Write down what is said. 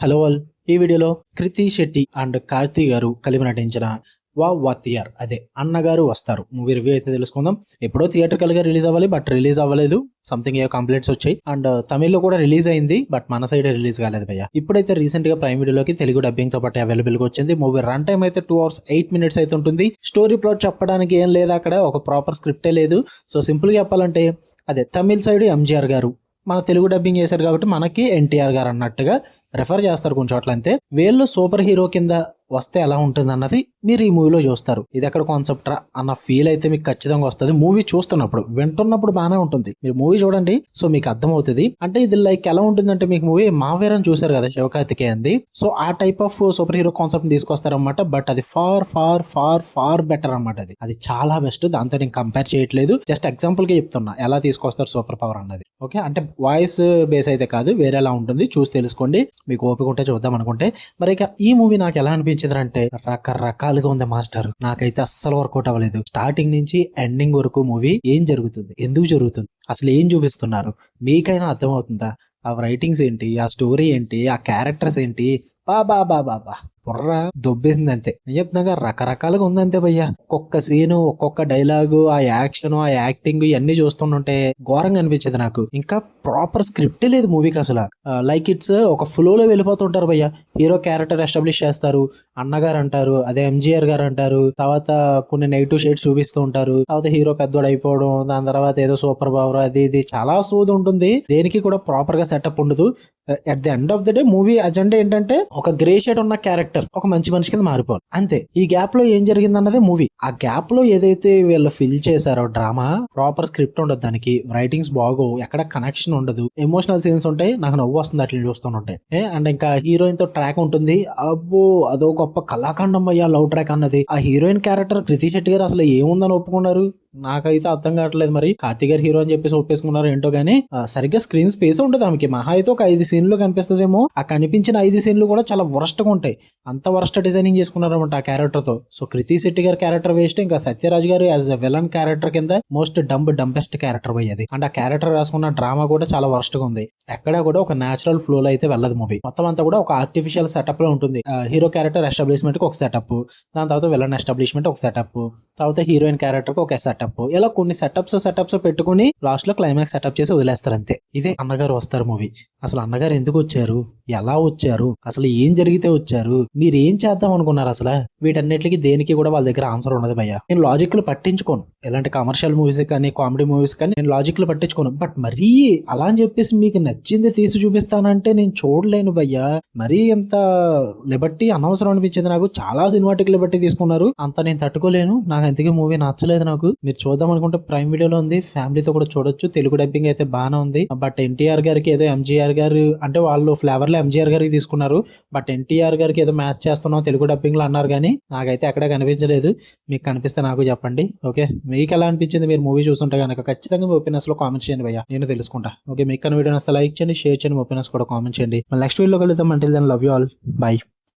Hello all. ఈ వీడియోలో కృతి Shetty and Karthi గారు కలిపి నటించిన వాతియార్ అదే అన్నగారు వస్తారు మూవీ రివ్యూ అయితే తెలుసుకుందాం. ఎప్పుడో థియేటర్కల్ గా రిలీజ్ అవ్వాలి, బట్ రిలీజ్ అవ్వలేదు. సంథింగ్ ఏ కంప్లైంట్స్ వచ్చాయి. అండ్ తమిళ్లో కూడా రిలీజ్ అయింది, బట్ మన సైడ్ రిలీజ్ కాలేదు భయ్య. ఇప్పుడైతే రీసెంట్ గా ప్రైమ్ వీడియోలోకి తెలుగు డబ్బింగ్ తో పాటు అవైలబుల్ గా వచ్చింది. మూవీ రన్ టైం అయితే 2 hours 8 minutes అయితే ఉంటుంది. స్టోరీ ప్లాట్ చెప్పడానికి ఏం లేదు, అక్కడ ఒక ప్రాపర్ స్క్రిప్టే లేదు. సో సింపుల్ గా చెప్పాలంటే అదే తమిళ్ సైడ్ ఎంజీఆర్ గారు, మన తెలుగు డబ్బింగ్ చేశారు కాబట్టి మనకి ఎన్టీఆర్ గారు అన్నట్టుగా రెఫర్ చేస్తారు కొన్ని చోట్ల. అంతే వీళ్ళు సూపర్ హీరో కింద వస్తే ఎలా ఉంటుంది అన్నది మీరు ఈ మూవీలో చూస్తారు. ఇది ఎక్కడ కాన్సెప్ట్ రా అన్న ఫీల్ అయితే మీకు ఖచ్చితంగా వస్తుంది. మూవీ చూస్తున్నప్పుడు, వింటున్నప్పుడు బాగానే ఉంటుంది. మీరు మూవీ చూడండి, సో మీకు అర్థమవుతుంది. అంటే ఇది లైక్ ఎలా ఉంటుందంటే, మీకు మూవీ మావేరని చూసారు కదా శివకార్తికేయన్ది, సో ఆ type of super hero concept తీసుకొస్తారనమాట. బట్ అది far far far far better అనమాట. అది చాలా బెస్ట్. దాంతో నేను కంపేర్ చేయట్లేదు, జస్ట్ ఎగ్జాంపుల్ గా చెప్తున్నా ఎలా తీసుకొస్తారు సూపర్ పవర్ అన్నది. ఓకే, అంటే వాయిస్ బేస్ అయితే కాదు, వేరేలా ఉంటుంది. చూసి తెలుసుకోండి, మీకు ఓపిక ఉంటే చూద్దాం అనుకుంటే. మరి ఇక ఈ మూవీ నాకు ఎలా అనిపించింది అంటే, రకరకాలుగా ఉంది మాస్టర్. నాకైతే అస్సలు వర్కౌట్ అవ్వలేదు. స్టార్టింగ్ నుంచి ఎండింగ్ వరకు మూవీ ఏం జరుగుతుంది, ఎందుకు జరుగుతుంది, అసలు ఏం చూపిస్తున్నారు, మీకైనా అర్థమవుతుందా? ఆ రైటింగ్స్ ఏంటి, ఆ స్టోరీ ఏంటి, ఆ క్యారెక్టర్స్ ఏంటి, బాబా బాబా బా బుర్ర దొబ్బేసింది అంతే. నేను చెప్తున్నాగా రకరకాలుగా ఉందంతే భయ్య. ఒక్కొక్క సీను, ఒక్కొక్క డైలాగు, ఆ యాక్షన్, ఆ యాక్టింగ్ ఇవన్నీ చూస్తుంటే ఘోరంగా అనిపించింది నాకు. ఇంకా ప్రాపర్ స్క్రిప్టే లేదు మూవీకి అసలు. లైక్ ఇట్స్ ఒక ఫ్లోలో వెళ్ళిపోతుంటారు భయ్య. హీరో క్యారెక్టర్ ఎస్టాబ్లిష్ చేస్తారు, అన్నగారు అంటారు, అదే ఎంజీఆర్ గారు అంటారు, తర్వాత కొన్ని నెగిటివ్ షేడ్స్ చూపిస్తూ ఉంటారు, తర్వాత హీరో పెద్దోడు అయిపోవడం, దాని తర్వాత ఏదో సూపర్ పవర్ అది ఇది చాలా సూది ఉంటుంది. దేనికి కూడా ప్రాపర్ గా సెటప్ ఉండదు. At the end of the day movie agenda ఏంటంటే, ఒక గ్రే షేడ్ ఉన్న క్యారెక్టర్ ఒక మంచి మనిషి కింద మారిపోవాలి అంతే. ఈ గ్యాప్ లో ఏం జరిగింది అన్నదే మూవీ. ఆ గ్యాప్ లో ఏదైతే వీళ్ళు ఫిల్ చేశారో డ్రామా, ప్రాపర్ స్క్రిప్ట్ ఉండదు దానికి, రైటింగ్స్ బాగోవు, ఎక్కడ కనెక్షన్ ఉండదు, ఎమోషనల్ సీన్స్ ఉంటాయి, నాకు నవ్వు వస్తుంది అట్లా చూస్తుంటాయి. అండ్ ఇంకా హీరోయిన్ తో ట్రాక్ ఉంటుంది, అబ్బో అదో గొప్ప కళాఖండం అయ్యా లవ్ ట్రాక్ అన్నది. ఆ హీరోయిన్ క్యారెక్టర్ కృతి శెట్టి గారు అసలు ఏముందని ఒప్పుకున్నారు, నాకైతే అర్థం కావట్లేదు. మరి కార్తీ గారు హీరో అని చెప్పేసి ఒప్పేసుకున్నారు ఏంటో గానీ, సరిగ్గా స్క్రీన్ స్పేస్ ఉంటుంది ఆమెకి. మహా అయితే ఒక 5 సీన్లు కనిపిస్తుందేమో. ఆ కనిపించిన 5 సీన్లు కూడా చాలా వరస్ట్ గా ఉంటాయి. అంత వరస్ట్ డిజైనింగ్ చేసుకున్నారు అనమాట ఆ క్యారెక్టర్ తో. సో కృతి శెట్టి గారి క్యారెక్టర్ వేస్ట్. ఇంకా సత్యరాజ్ గారు యాజ్ అ విలన్ క్యారెక్టర్ కింద మోస్ట్ డంబెస్ట్ క్యారెక్టర్ పోయేది. అండ్ ఆ క్యారెక్టర్ రాసుకున్న డ్రామా కూడా చాలా వరస్ట్ గా ఉంది. ఎక్కడ కూడా ఒక నేచురల్ ఫ్లో లో అయితే వెళ్ళదు మూవీ. మొత్తం అంతా కూడా ఒక ఆర్టిఫిషియల్ సెటప్ లో ఉంటుంది. హీరో క్యారెక్టర్ ఎస్టాబ్లిష్మెంట్ కి ఒక సెటప్, దాని తర్వాత విలన్ ఎస్టాబ్లిష్మెంట్ ఒక సెటప్, తర్వాత హీరోయిన్ క్యారెక్టర్ కి ఒక సెటప్, ఇలా కొన్ని సెటప్స్ పెట్టుకుని లాస్ట్ లో క్లైమాక్స్ సెటప్ చేసి వదిలేస్తారు అంతే. ఇదే అన్నగారు వస్తారు మూవీ. అసలు అన్నగారు ఎందుకు వచ్చారు, ఎలా వచ్చారు, అసలు ఏం జరిగితే వచ్చారు, మీరు ఏం చేద్దాం అనుకున్నారు, అసలు వీటన్నిటికి దేనికి కూడా వాళ్ళ దగ్గర ఆన్సర్ ఉండదు భయ్య. నేను లాజిక్ లు పట్టించుకోను, ఎలాంటి కమర్షియల్ మూవీస్ కానీ కామెడీ మూవీస్ కానీ నేను లాజిక్ లు పట్టించుకోను. బట్ మరీ అలా అని చెప్పేసి మీకు నచ్చింది తీసి చూపిస్తానంటే నేను చూడలేను భయ్య. మరీ ఎంత లిబర్టీ అనవసరం అనిపించింది నాకు. చాలా సినిమాటిక్ లిబర్టీ తీసుకున్నారు, అంత నేను తట్టుకోలేను. నాకు అందుకే మూవీ నచ్చలేదు. నాకు మీరు చూద్దాం అనుకుంటే ప్రైమ్ వీడియోలో ఉంది, ఫ్యామిలీతో కూడా చూడొచ్చు. తెలుగు డబ్బింగ్ అయితే బాగానే ఉంది. బట్ ఎన్టీఆర్ గారికి ఏదో ఎంజీఆర్ గారు అంటే వాళ్ళు ఫ్లేవర్ లో ఎంజీఆర్ గారికి తీసుకున్నారు, బట్ ఎన్టీఆర్ గారికి ఏదో మ్యాచ్ చేస్తున్నాం తెలుగు డబ్బింగ్ లో అన్నారు, కానీ నాకైతే ఎక్కడ కనిపించలేదు. మీకు కనిపిస్తే నాకు చెప్పండి. ఓకే, మీకు ఎలా అనిపించింది? మీరు మూవీ చూస్తుంటే కనుక ఖచ్చితంగా మీ ఒపీనియన్స్ లో కామెంట్ చేయండి భయ్య, నేను తెలుసుకుంటా. ఓకే, మీకు వీడియో నచ్చితే లైక్ చేయండి, షేర్ చేయండి, మీ ఒపీనియన్స్ కూడా కామెంట్ చేయండి. నెక్స్ట్ వీడియోలో కలుద్దాం. Until then love you all, by.